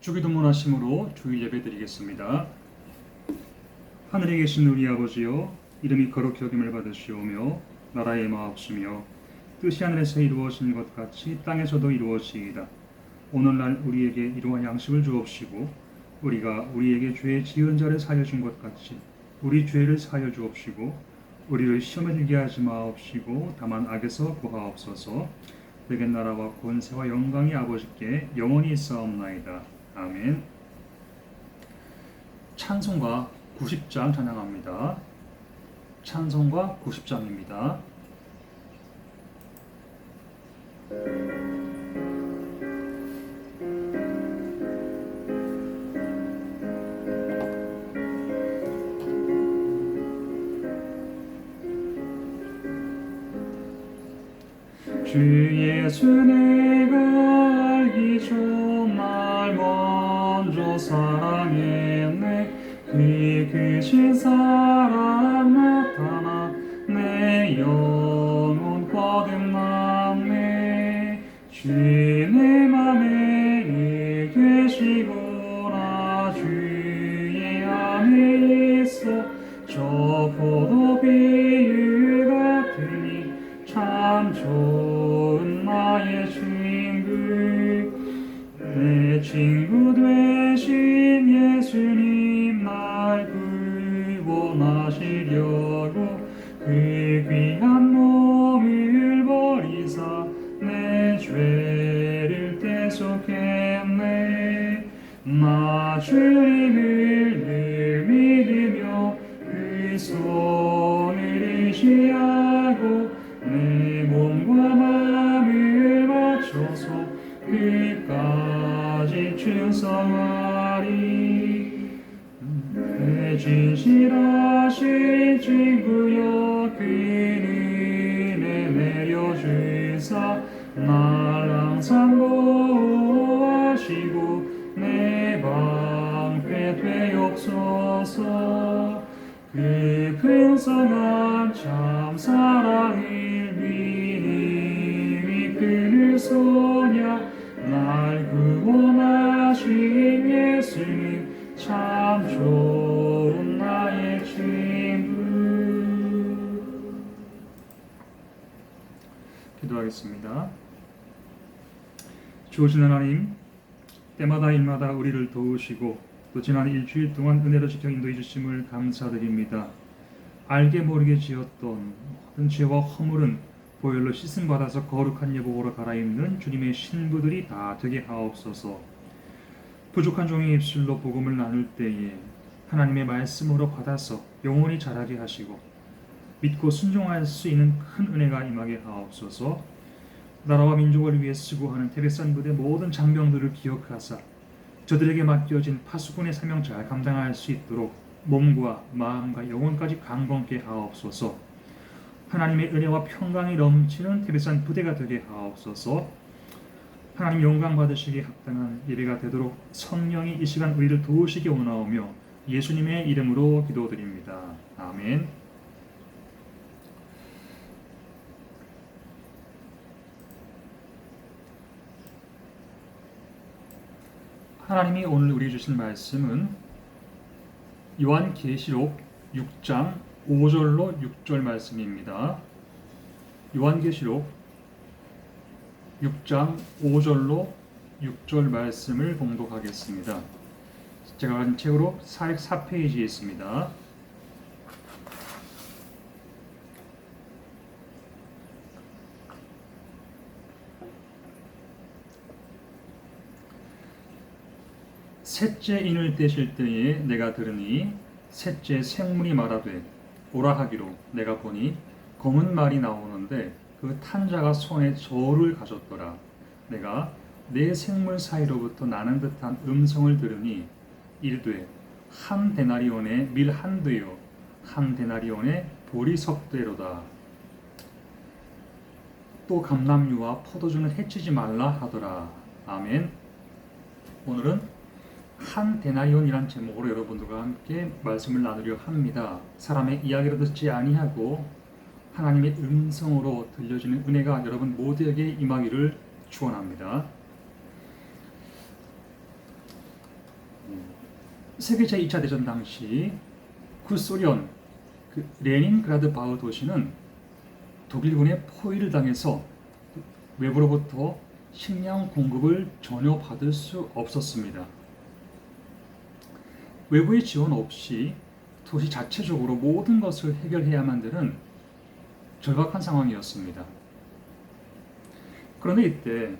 주기도문하심으로 주일 예배 드리겠습니다. 하늘에 계신 우리 아버지여, 이름이 거룩히 여김을 받으시오며 나라의 마옵시며 뜻이 하늘에서 이루어진 것 같이 땅에서도 이루어지이다. 오늘날 우리에게 일용할 양식을 주옵시고 우리가 우리에게 죄 지은 자를 사하여 준 것 같이 우리 죄를 사하여 주옵시고 우리를 시험에 들게 하지 마옵시고 다만 악에서 구하옵소서. 내게 나라와 권세와 영광이 아버지께 영원히 있사옵나이다. 아멘. 찬송가 90장 찬양합니다. 찬송가 90장입니다. 주 예수 내가 알기 전 날 먼저 사랑했네. 그 크신 사랑 나타나 내 영혼 거듭났네. 주 내 맘에 계시구나. 주의 안에 있어 저 포도 비유 같으니 참 좋은 나의 친구. 내 친구 되신 예수님 날 구원하시려고 그 귀한 몸을 버리사 내 죄를 대속했네. 나 주님을 늘 믿으며 그 손을 의지하고 내 몸과 마음을 맞춰서 끝까지 충성하리. 내 진실하신 친구여 그 은혜 내려주사 날 항상 보호하시고 내 방패 되옵소서. 그 풍성한 참 사랑을 믿음이 그늘 소냐. 날 구원하신 예수님 참 좋은 나의 친구. 기도하겠습니다. 주오신 하나님, 때마다 일마다 우리를 도우시고 또 지난 일주일 동안 은혜로 지켜 인도해 주심을 감사드립니다. 알게 모르게 지었던 모든 죄와 허물은 보혈로 씻음 받아서 거룩한 예복으로 갈아입는 주님의 신부들이 다 되게 하옵소서. 부족한 종의 입술로 복음을 나눌 때에 하나님의 말씀으로 받아서 영원히 자라게 하시고 믿고 순종할 수 있는 큰 은혜가 임하게 하옵소서. 나라와 민족을 위해 수고하는 태백산 부대 모든 장병들을 기억하사 저들에게 맡겨진 파수꾼의 사명 잘 감당할 수 있도록 몸과 마음과 영혼까지 강건케 하옵소서. 하나님의 은혜와 평강이 넘치는 태백산 부대가 되게 하옵소서. 하나님 영광 받으시기에 합당한 예배가 되도록 성령이 이 시간 우리를 도우시기 원하오며 예수님의 이름으로 기도드립니다. 아멘. 하나님이 오늘 우리 주신 말씀은 요한계시록 6장 5절로 6절 말씀입니다. 요한계시록 6장 5절로 6절 말씀을 봉독하겠습니다. 제가 가진 책으로 404페이지에 있습니다. 셋째 인을 떼실 때에 내가 들으니 셋째 생물이 말하되 오라 하기로 내가 보니 검은 말이 나오는데 그 탄 자가 손에 저울을 가졌더라. 내가 네 생물 사이로부터 나는 듯한 음성을 들으니 이르되 한 데나리온에 밀 한 되요 한 데나리온에 보리석 되로다. 또 감람류와 포도주는 해치지 말라 하더라. 아멘. 오늘은 한 데나리온이란 제목으로 여러분들과 함께 말씀을 나누려 합니다. 사람의 이야기를 듣지 아니하고 하나님의 음성으로 들려주는 은혜가 여러분 모두에게 임하기를 축원합니다. 세계 제2차 대전 당시 구소련 레닌그라드 바흐 도시는 독일군의 포위를 당해서 외부로부터 식량 공급을 전혀 받을 수 없었습니다. 외부의 지원 없이 도시 자체적으로 모든 것을 해결해야만 되는 절박한 상황이었습니다. 그런데 이때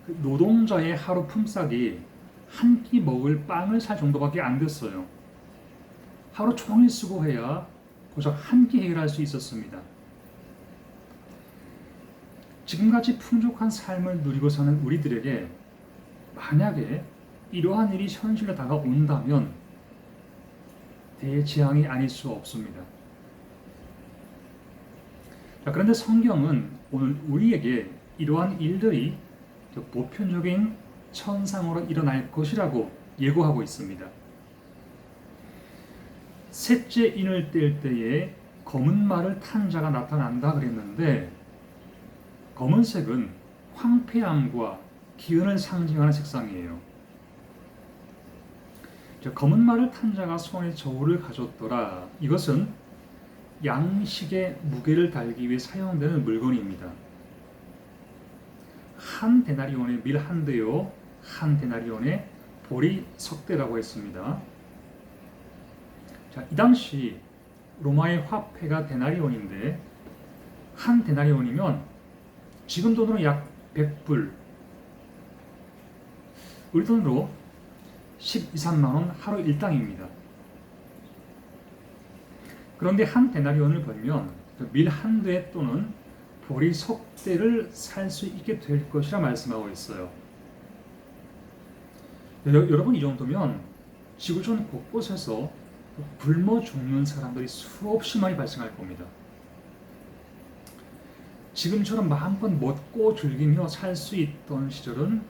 노동자의 하루 품삯이 한 끼 먹을 빵을 살 정도밖에 안 됐어요. 하루 종일 수고해야 고작 한 끼 해결할 수 있었습니다. 지금같이 풍족한 삶을 누리고 사는 우리들에게 만약에 이러한 일이 현실로 다가온다면 대재앙이 아닐 수 없습니다. 자, 그런데 성경은 오늘 우리에게 이러한 일들이 보편적인 천상으로 일어날 것이라고 예고하고 있습니다. 셋째 인을 뗄 때에 검은 말을 탄 자가 나타난다 그랬는데 검은색은 황폐함과 기근을 상징하는 색상이에요. 검은 말을 탄 자가 손에 저울을 가졌더라. 이것은 양식의 무게를 달기 위해 사용되는 물건입니다. 한 데나리온의 밀 한 대요, 한 데나리온의 보리 석 대라고 했습니다. 자, 이 당시 로마의 화폐가 데나리온인데 한 데나리온이면 지금 돈으로 약 100불, 우리 돈으로 12, 3만 원 하루 일당입니다. 그런데 한 데나리온을 벌면 밀 한 대 또는 보리 석 대를 살 수 있게 될 것이라 말씀하고 있어요. 여러분, 이 정도면 지구촌 곳곳에서 굶어 죽는 사람들이 수없이 많이 발생할 겁니다. 지금처럼 마음껏 먹고 즐기며 살 수 있던 시절은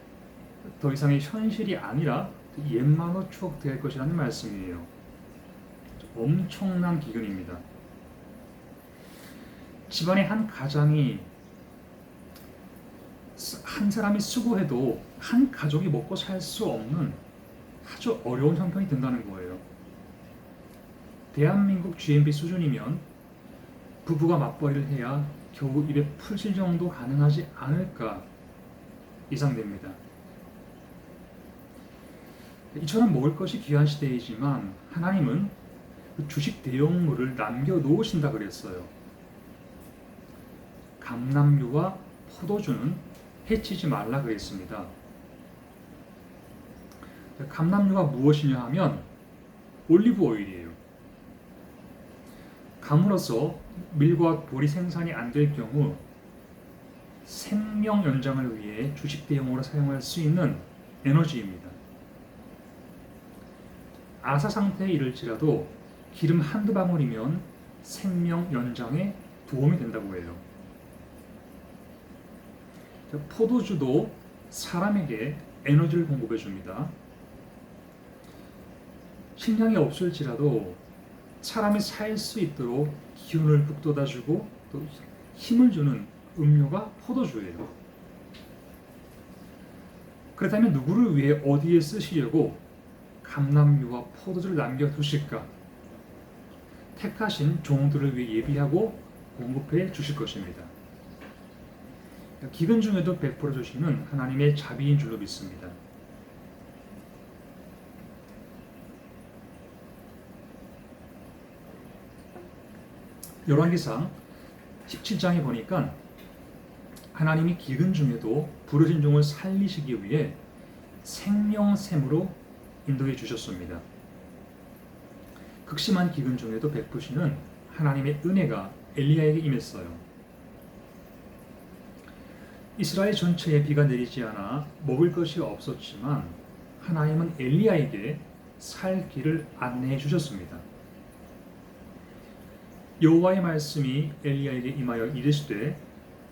더 이상의 현실이 아니라 옛말로 추억될 것이라는 말씀이에요. 엄청난 기근입니다. 집안의 한 가장이 한 사람이 수고해도 한 가족이 먹고 살 수 없는 아주 어려운 형편이 된다는 거예요. 대한민국 GNP 수준이면 부부가 맞벌이를 해야 겨우 입에 풀실 정도 가능하지 않을까 예상됩니다. 이처럼 먹을 것이 귀한 시대이지만 하나님은 그 주식 대용물을 남겨놓으신다 그랬어요. 감람류와 포도주는 해치지 말라 그랬습니다. 감람류가 무엇이냐 하면 올리브 오일이에요. 감으로써 밀과 보리 생산이 안 될 경우 생명 연장을 위해 주식 대용으로 사용할 수 있는 에너지입니다. 아사 상태에 이를지라도 기름 한두 방울이면 생명 연장에 도움이 된다고 해요. 포도주도 사람에게 에너지를 공급해 줍니다. 식량이 없을지라도 사람이 살 수 있도록 기운을 북돋아주고 또 힘을 주는 음료가 포도주예요. 그렇다면 누구를 위해 어디에 쓰시려고 감람류와 포도주를 남겨두실까? 택하신 종들을 위해 예비하고 공급해 주실 것입니다. 기근 중에도 베풀어 주시는 하나님의 자비인 줄로 믿습니다. 열왕기상 17장에 보니까 하나님이 기근 중에도 부르신 종을 살리시기 위해 생명샘으로 인도해 주셨습니다. 극심한 기근 중에도 베푸시는 하나님의 은혜가 엘리야에게 임했어요. 이스라엘 전체에 비가 내리지 않아 먹을 것이 없었지만 하나님은 엘리야에게 살 길을 안내해 주셨습니다. 여호와의 말씀이 엘리야에게 임하여 이르시되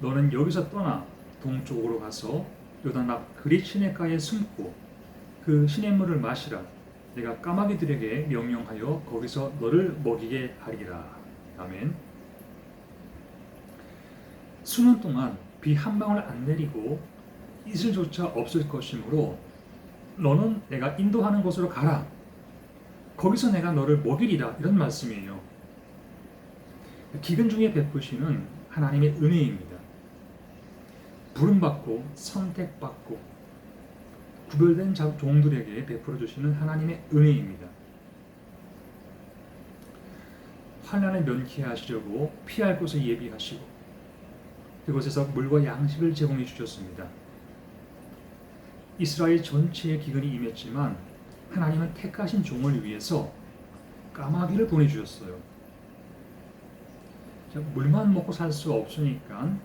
너는 여기서 떠나 동쪽으로 가서 요단 앞 그릿 시냇가에 숨고 그 시냇물을 마시라. 내가 까마귀들에게 명령하여 거기서 너를 먹이게 하리라. 아멘. 수년 동안 비 한 방울 안 내리고 이슬조차 없을 것이므로 너는 내가 인도하는 곳으로 가라. 거기서 내가 너를 먹이리라, 이런 말씀이에요. 기근 중에 베푸시는 하나님의 은혜입니다. 부름받고 선택받고 구별된 종들에게 베풀어 주시는 하나님의 은혜입니다. 환난을 면케하시려고 피할 곳을 예비하시고 그곳에서 물과 양식을 제공해 주셨습니다. 이스라엘 전체의 기근이 임했지만 하나님은 택하신 종을 위해서 까마귀를 보내주셨어요. 물만 먹고 살 수 없으니까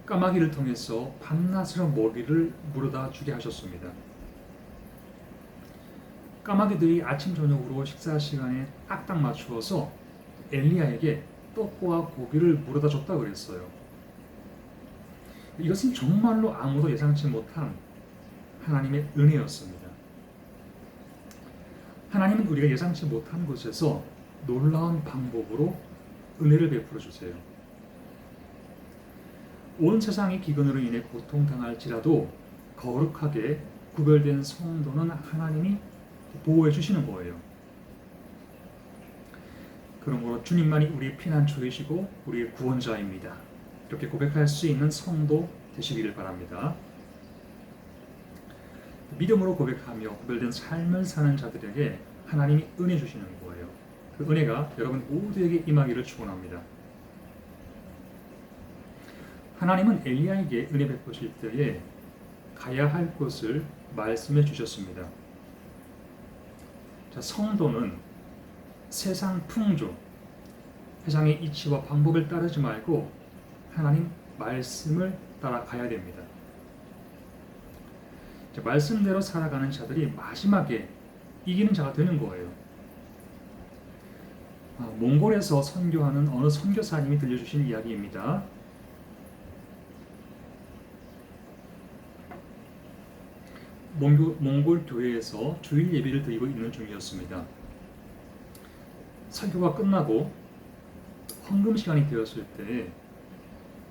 까마귀를 통해서 밤낮으로 먹이를 물어다 주게 하셨습니다. 까마귀들이 아침 저녁으로 식사 시간에 딱딱 맞추어서 엘리야에게 떡과 고기를 물어다 줬다 그랬어요. 이것은 정말로 아무도 예상치 못한 하나님의 은혜였습니다. 하나님은 우리가 예상치 못한 곳에서 놀라운 방법으로 은혜를 베풀어 주세요. 온 세상이 기근으로 인해 고통당할지라도 거룩하게 구별된 성도는 하나님이 보호해 주시는 거예요. 그러므로 주님만이 우리의 피난처이시고 우리의 구원자입니다. 이렇게 고백할 수 있는 성도 되시기를 바랍니다. 믿음으로 고백하며 구별된 삶을 사는 자들에게 하나님이 은혜 주시는 거예요. 그 은혜가 여러분 모두에게 임하기를 축원합니다. 하나님은 엘리야에게 은혜 베푸실 때에 가야 할 곳을 말씀해 주셨습니다. 자, 성도는 세상 풍조, 세상의 이치와 방법을 따르지 말고 하나님 말씀을 따라가야 됩니다. 자, 말씀대로 살아가는 자들이 마지막에 이기는 자가 되는 거예요. 몽골에서 선교하는 어느 선교사님이 들려주신 이야기입니다. 몽골 교회에서 주일 예배를 드리고 있는 중이었습니다. 설교가 끝나고 헌금 시간이 되었을 때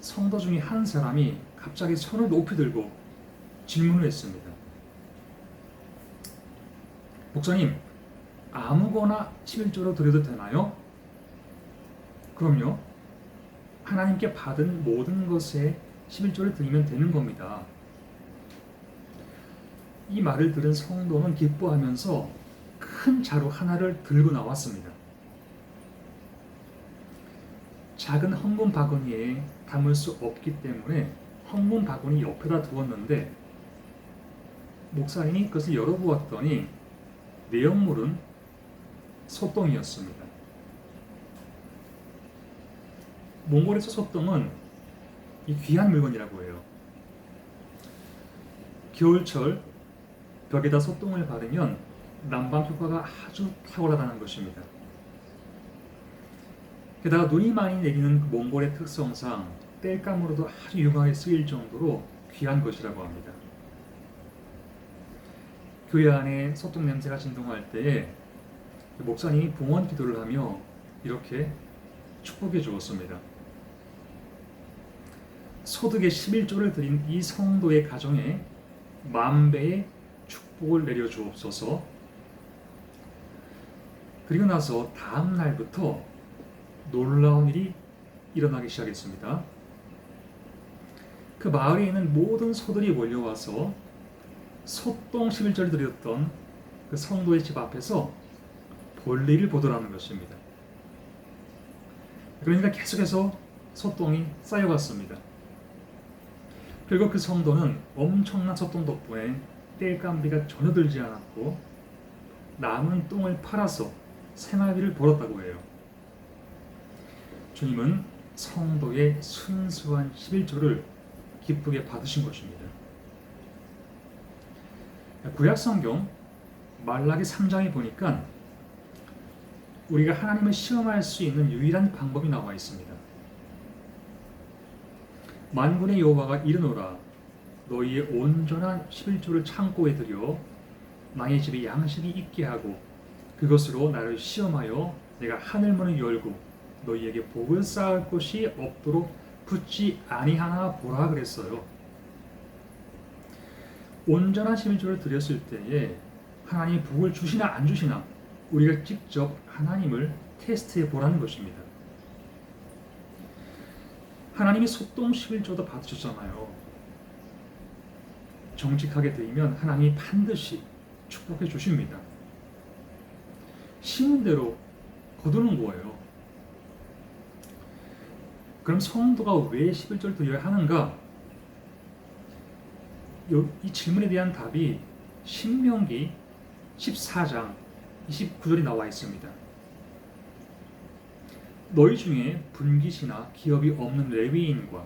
성도 중에 한 사람이 갑자기 손을 높이 들고 질문을 했습니다. 목사님, 아무거나 11조로 드려도 되나요? 그럼요. 하나님께 받은 모든 것에 11조를 드리면 되는 겁니다. 이 말을 들은 성도는 기뻐하면서 큰 자루 하나를 들고 나왔습니다. 작은 헌금 바구니에 담을 수 없기 때문에 헌금 바구니 옆에다 두었는데 목사님이 그것을 열어보았더니 내용물은 소똥이었습니다. 몽골에서 소똥은 이 귀한 물건이라고 해요. 겨울철 벽에다 소똥을 바르면 난방 효과가 아주 탁월하다는 것입니다. 게다가 눈이 많이 내리는 몽골의 특성상 땔감으로도 아주 유용하게 쓰일 정도로 귀한 것이라고 합니다. 교회 안에 소똥 냄새가 진동할 때에 목사님이 봉헌 기도를 하며 이렇게 축복해 주었습니다. 소득의 11조를 드린 이 성도의 가정에 만배의 축복을 내려 주옵소서. 그리고 나서 다음 날부터 놀라운 일이 일어나기 시작했습니다. 그 마을에 있는 모든 소들이 몰려와서 소똥 11조를 드렸던 그 성도의 집 앞에서 볼일을 보더라는 것입니다. 그러니까 계속해서 소똥이 쌓여갔습니다. 결국 그 성도는 엄청난 소똥 덕분에 땔감비가 전혀 들지 않았고 남은 똥을 팔아서 생활비를 벌었다고 해요. 주님은 성도의 순수한 11조를 기쁘게 받으신 것입니다. 구약성경 말라기 3장에 보니까 우리가 하나님을 시험할 수 있는 유일한 방법이 나와 있습니다. 만군의 여호와가 이르노라, 너희의 온전한 11조를 창고에 들여 나의 집에 양식이 있게 하고 그것으로 나를 시험하여 내가 하늘문을 열고 너희에게 복을 쌓을 곳이 없도록 붙지 아니하나 보라 그랬어요. 온전한 11조를 드렸을 때에 하나님이 복을 주시나 안 주시나 우리가 직접 하나님을 테스트해 보라는 것입니다. 하나님이 소동 11조도 받으셨잖아요. 정직하게 드리면 하나님이 반드시 축복해 주십니다. 심은 대로 거두는 거예요. 그럼 성도가 왜 11조를 드려야 하는가? 이 질문에 대한 답이 신명기 14장 29절이 나와 있습니다. 너희 중에 분깃이나 기업이 없는 레위인과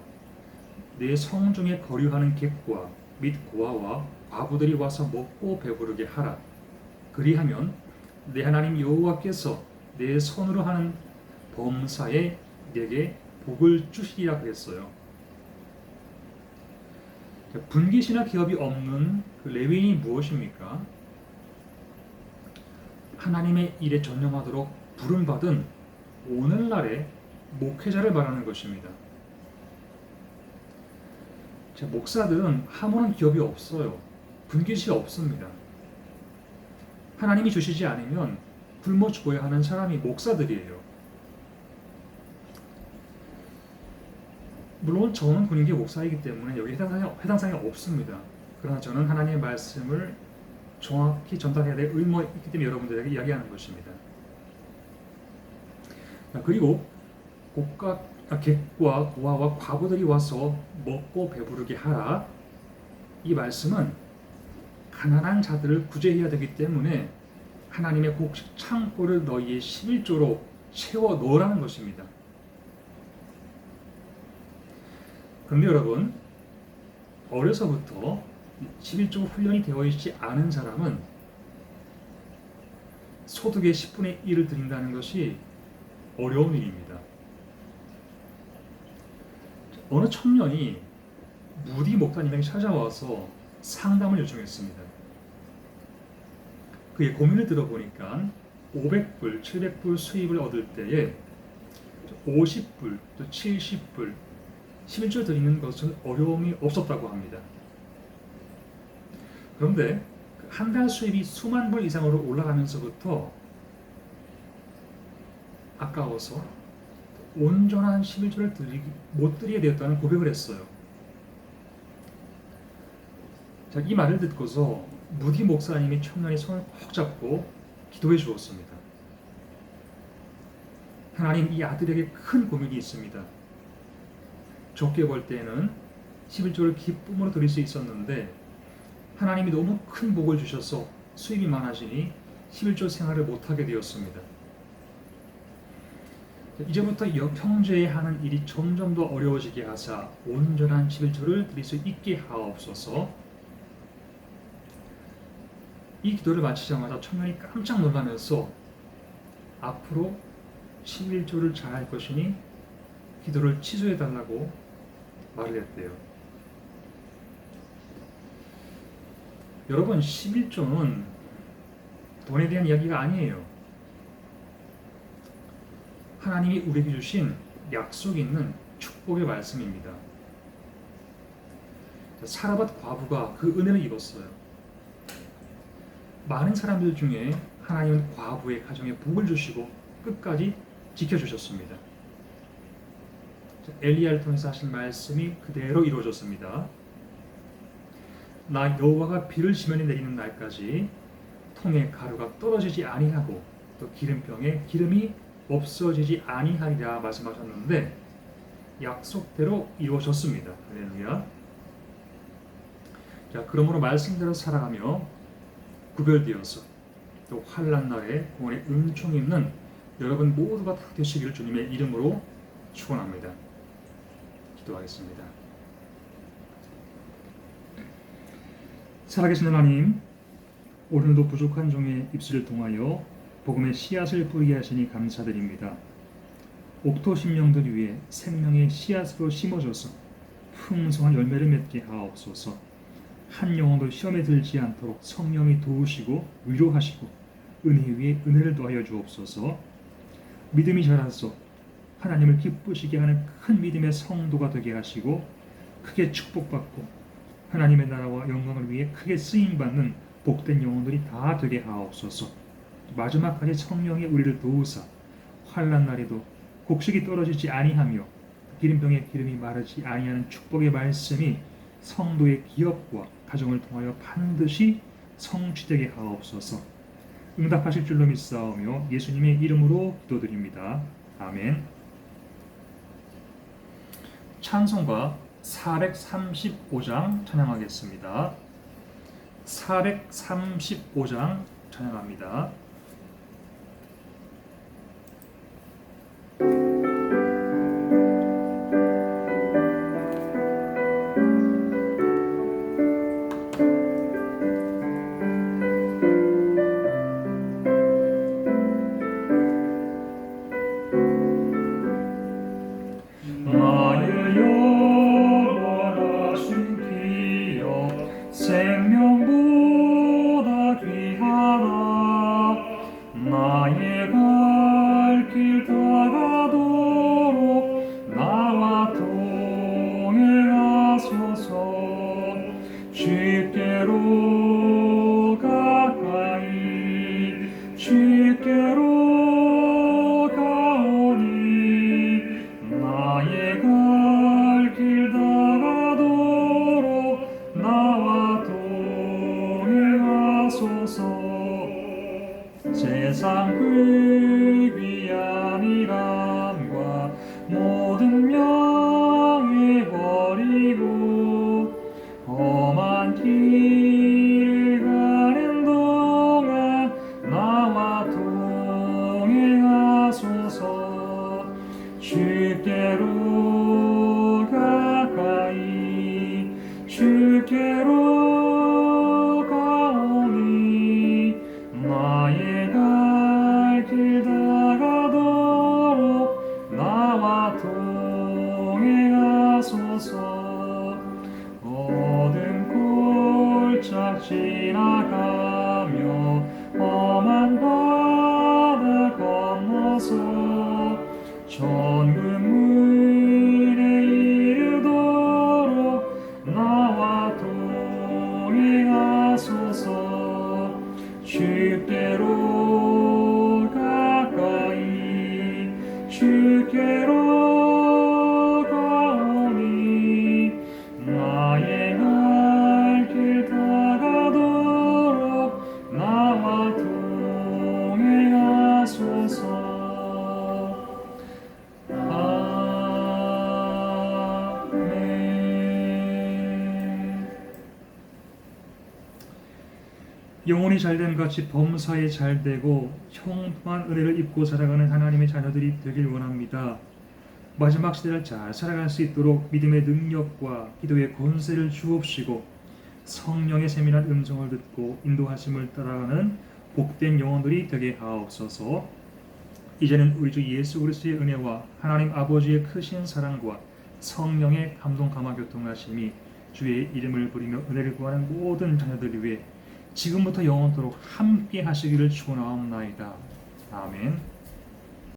내 성 중에 거류하는 객과 및 고아와 과부들이 와서 먹고 배부르게 하라. 그리하면 내 하나님 여호와께서 내 손으로 하는 범사에 내게 복을 주시리라 그랬어요. 분깃이나 기업이 없는 그 레위인이 무엇입니까? 하나님의 일에 전념하도록 부름받은 오늘날의 목회자를 말하는 것입니다. 목사들은 아무런 기업이 없어요. 분깃이 없습니다. 하나님이 주시지 않으면 굶어 죽어야 하는 사람이 목사들이에요. 물론 저는 군인계 목사이기 때문에 여기 해당 사항이 없습니다. 그러나 저는 하나님의 말씀을 정확히 전달해야 될 의무가 있기 때문에 여러분들에게 이야기하는 것입니다. 그리고 객과 고아와 과부들이 와서 먹고 배부르게 하라. 이 말씀은 가난한 자들을 구제해야 되기 때문에 하나님의 곡식 창고를 너희의 11조로 채워 넣으라는 것입니다. 그런데 여러분, 어려서부터 11조 훈련이 되어 있지 않은 사람은 소득의 10분의 1을 드린다는 것이 어려운 일입니다. 어느 청년이 무디 목사님에게 찾아와서 상담을 요청했습니다. 그의 고민을 들어보니까 500불, 700불 수입을 얻을 때에 50불, 또 70불, 11조 드리는 것은 어려움이 없었다고 합니다. 그런데 한 달 수입이 수만 불 이상으로 올라가면서부터 아까워서 온전한 11조를 못 드리게 되었다는 고백을 했어요. 자, 이 말을 듣고서 무디 목사님이 청년의 손을 꼭 잡고 기도해 주었습니다. 하나님, 이 아들에게 큰 고민이 있습니다. 적게 벌 때에는 11조를 기쁨으로 드릴 수 있었는데 하나님이 너무 큰 복을 주셔서 수입이 많아지니 11조 생활을 못하게 되었습니다. 이제부터 형제에 하는 일이 점점 더 어려워지게 하사 온전한 11조를 드릴 수 있게 하옵소서. 이 기도를 마치자마자 청년이 깜짝 놀라면서 앞으로 11조를 잘할 것이니 기도를 취소해달라고 말을 했대요. 여러분, 11조는 돈에 대한 이야기가 아니에요. 하나님이 우리에게 주신 약속 있는 축복의 말씀입니다. 사라밧 과부가 그 은혜를 입었어요. 많은 사람들 중에 하나님은 과부의 가정에 복을 주시고 끝까지 지켜주셨습니다. 엘리야를 통해서 하신 말씀이 그대로 이루어졌습니다. 나 여호와가 비를 지면에 내리는 날까지 통에 가루가 떨어지지 아니하고 또 기름병에 기름이 없어지지 아니하리라 말씀하셨는데 약속대로 이루어졌습니다. 할렐루야. 자, 그러므로 말씀대로 살아가며 구별되어서 또 환난 날에 구원의 은총 입는 여러분 모두가 다 되시기를 주님의 이름으로 축원합니다. 기도하겠습니다. 살아계신 하나님, 오늘도 부족한 종의 입술을 통하여 복음의 씨앗을 뿌리게 하시니 감사드립니다. 옥토 심령들 위해 생명의 씨앗으로 심어져서 풍성한 열매를 맺게 하옵소서. 한 영혼도 시험에 들지 않도록 성령이 도우시고 위로하시고 은혜 위에 은혜를 더하여 주옵소서. 믿음이 자라서 하나님을 기쁘시게 하는 큰 믿음의 성도가 되게 하시고 크게 축복받고 하나님의 나라와 영광을 위해 크게 쓰임받는 복된 영혼들이 다 되게 하옵소서. 마지막까지 성령의 우리를 도우사 환난 날에도 곡식이 떨어지지 아니하며 기름병의 기름이 마르지 아니하는 축복의 말씀이 성도의 기업과 가정을 통하여 반드시 성취되게 하옵소서. 응답하실 줄로 믿사오며 예수님의 이름으로 기도드립니다. 아멘. 찬송가 435장 찬양하겠습니다. 435장 찬양합니다. 나의 영원하신 기업 생명보다 귀하다. 나의 갈 길 다가도록 나와 동행하소서. 주께로 가까이 주께로 가오니 나의 갈 길 다가도록 나와 동행하소서. 세상 그 귀한 이람과 모든 명예 버리고 험한 길을 가는 동안 나와 동행하소서. 주께로 가까이 주께로 가오니 나의 갈 길 다가도록 나와 동행하소서. 어두운 골짝 지나가며 험한 바다 건너서 천국문에 이르도록 나와 동행하소서. 주께로 가까이 주께로 가오니 나의 갈 길 다가도록 나와 동행하소서. 영혼이 잘됨 같이 범사에 잘되고 형통한 은혜를 입고 살아가는 하나님의 자녀들이 되길 원합니다. 마지막 시대를 잘 살아갈 수 있도록 믿음의 능력과 기도의 권세를 주옵시고 성령의 세밀한 음성을 듣고 인도하심을 따라가는 복된 영혼들이 되게 하옵소서. 이제는 우리 주 예수 그리스도의 은혜와 하나님 아버지의 크신 사랑과 성령의 감동 감화 교통하심이 주의 이름을 부리며 은혜를 구하는 모든 자녀들 위해 지금부터 영원토록 함께 하시기를 축원하옵나이다. 아멘.